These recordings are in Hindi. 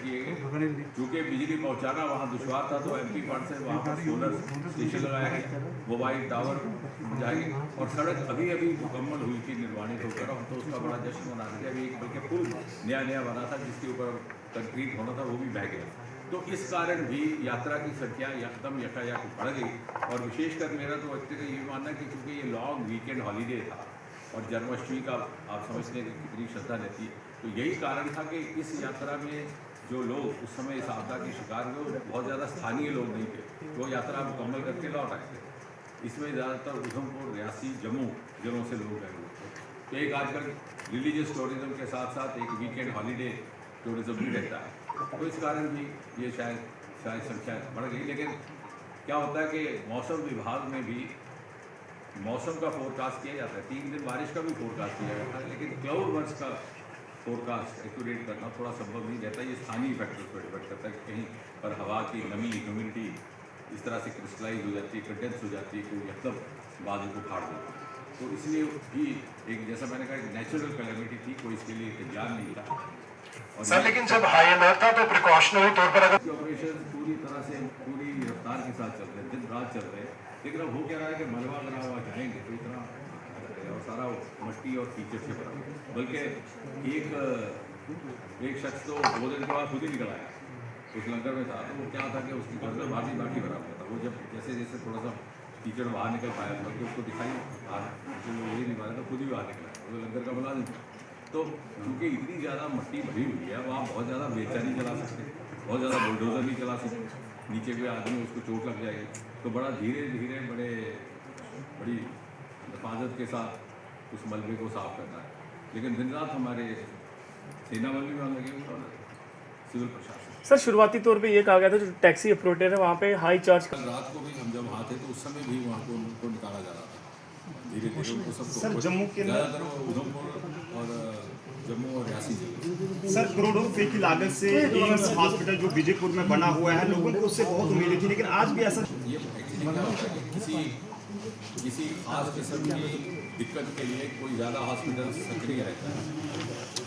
किए गए। क्योंकि बिजली पहुंचाना वहाँ दुश्वार था तो MP फंड से वहाँ पर सोलर स्टेशन लगाया गया, मोबाइल टावर जाए गए और सड़क अभी अभी मुकम्मल हुई थी निर्माणित होकर, हम तो उसका बड़ा जश्न मना रहे थे। अभी एक बल्कि पुल नया बना था जिसके ऊपर कंक्रीट होना था, वो भी बह गया। तो इस कारण भी यात्रा की संख्या एकदम यकायक बढ़ गई। और विशेषकर मेरा तो व्यक्ति का ये मानना है कि क्योंकि ये लॉन्ग वीकेंड हॉलीडे था और जन्माष्टमी का आप समझते हैं कि कितनी श्रद्धा रहती है, तो यही कारण था कि इस यात्रा में जो लोग उस समय इस आपदा के शिकार हुए वो बहुत ज़्यादा स्थानीय लोग नहीं थे, वो यात्रा मुकम्मल करके लौट आए थे। इसमें ज़्यादातर उधमपुर, रियासी, जम्मू जिलों से लोग गए हुए थे। तो एक आजकल रिलीजियस टूरिज़्म के साथ साथ एक वीकेंड हॉलीडे टूरिज़्म भी रहता है, तो इस कारण भी ये शायद संख्या बढ़ गई। लेकिन क्या होता है कि मौसम विभाग में भी मौसम का फोरकास्ट किया जाता है, 3 दिन बारिश का भी फोरकास्ट किया जाता है, लेकिन क्लाउड बर्स्ट का फोरकास्ट एक्यूरेट करना थोड़ा संभव नहीं रहता। ये स्थानीय फैक्टर्स पर डिपेंड करता है कि कहीं पर हवा की नमी, ह्यूमिडिटी इस तरह से क्रिस्टलाइज हो जाती है, कंडेंस हो जाती है, कोई एकदम बादल को फाड़ देती है। तो इसलिए भी एक, जैसा मैंने कहा, एक नेचुरल कैलेमिटी थी, कोई इसके लिए इंतजार नहीं था। और सर लेकिन जब हाई अलर्ट था तो प्रिकॉशनरी तौर पर अगर ऑपरेशन पूरी तरह से पूरी रफ्तार के साथ चल रहे हैं, दिन रात चल रहे हैं, लेकिन अब हो क्या रहा है कि मलबा बना हुआ जाएंगे तो इतना और सारा मट्टी और कीचड़ से भरा, बल्कि एक शख्स तो 2 दिन के बाद खुद ही निकल आया, उस लंगर में था। तो वो क्या था कि उसकी घर में बाटी भरा हुआ था, वो जब जैसे जैसे थोड़ा सा कीचड़ बाहर निकल पाया, बल्कि उसको दिखाई वही नहीं पाया था, खुद ही बाहर निकला, वो लंगर का मुलाजिम था। तो क्योंकि इतनी ज़्यादा मट्टी भरी हुई है, अब आप बहुत ज़्यादा बेचा नहीं चला सकते, बहुत ज़्यादा बुलडोज़र नहीं चला सकते, नीचे कोई आदमी उसको चोट लग जाएगी। तो बड़ा धीरे धीरे बड़ी हिफाजत के साथ उस मलबे को साफ करना है। लेकिन दिन रात हमारे सेना बल भी वहाँ लगे हुए और सिविल प्रशासन। सर शुरुआती तौर पे ये कहा गया था जो टैक्सी ऑपरेटर है वहाँ पे हाई चार्ज। कल रात को भी हम जब वहाँ थे तो उस समय भी वहाँ को उनको निकाला जा रहा था, धीरे धीरे उनको सबको। सर जम्मू के ज़्यादातर वो उधमपुर और जम्मू और रियासी जिले। सर करोड़ों रुपए की लागत से एम्स हॉस्पिटल जो विजयपुर में बना हुआ है, लोगों को उससे बहुत उम्मीदें थी, लेकिन आज भी ऐसा ये एक्चुअली क्या होता है कि किसी खास किस्म की दिक्कत के लिए कोई ज़्यादा हॉस्पिटल सक्रिय रहता है।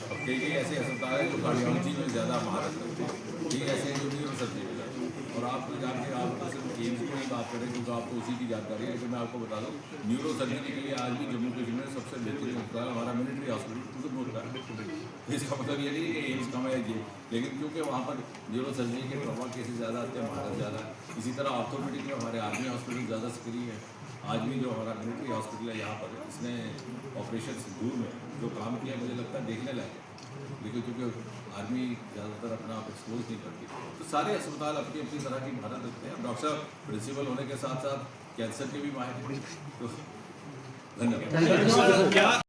अब कई ऐसे अस्पताल हैं जो कार्डियोलॉजी में ज़्यादा महारत रखते हैं, कई ऐसे हैं जो न्यूरो सर्जरी में जाते हैं। और आप जानते हैं, आप सिर्फ एम्स की ही बात करें क्योंकि आपको उसी की जानकारी है, लेकिन मैं आपको बता दूँ न्यूरो सर्जरी के लिए आज भी जम्मू कश्मीर में सबसे बेहतरीन अस्पताल हमारा मिलिट्री हॉस्पिटल उधमपुर का है। इसका मतलब ये नहीं है कि एम्स कम है ये, लेकिन क्योंकि वहाँ पर न्यूरो सर्जरी के ट्रॉमा केसेस ज़्यादा आते हैं, महारत ज़्यादा है। इसी तरह ऑर्थोपेडिक में हमारे आर्मी हॉस्पिटल ज़्यादा सक्रिय है। आज भी जो हमारा मिलिट्री हॉस्पिटल है यहाँ पर, इसने ऑपरेशन सिंदूर में जो काम किया मुझे लगता है देखने लायक है, लेकिन क्योंकि आर्मी ज़्यादातर अपना आप एक्सपोज नहीं करती, तो सारे अस्पताल अपनी अपनी तरह की महारत रखते हैं। डॉक्टर साहब प्रिंसिपल होने के साथ साथ कैंसर के भी माहिर हैं। तो धन्यवाद।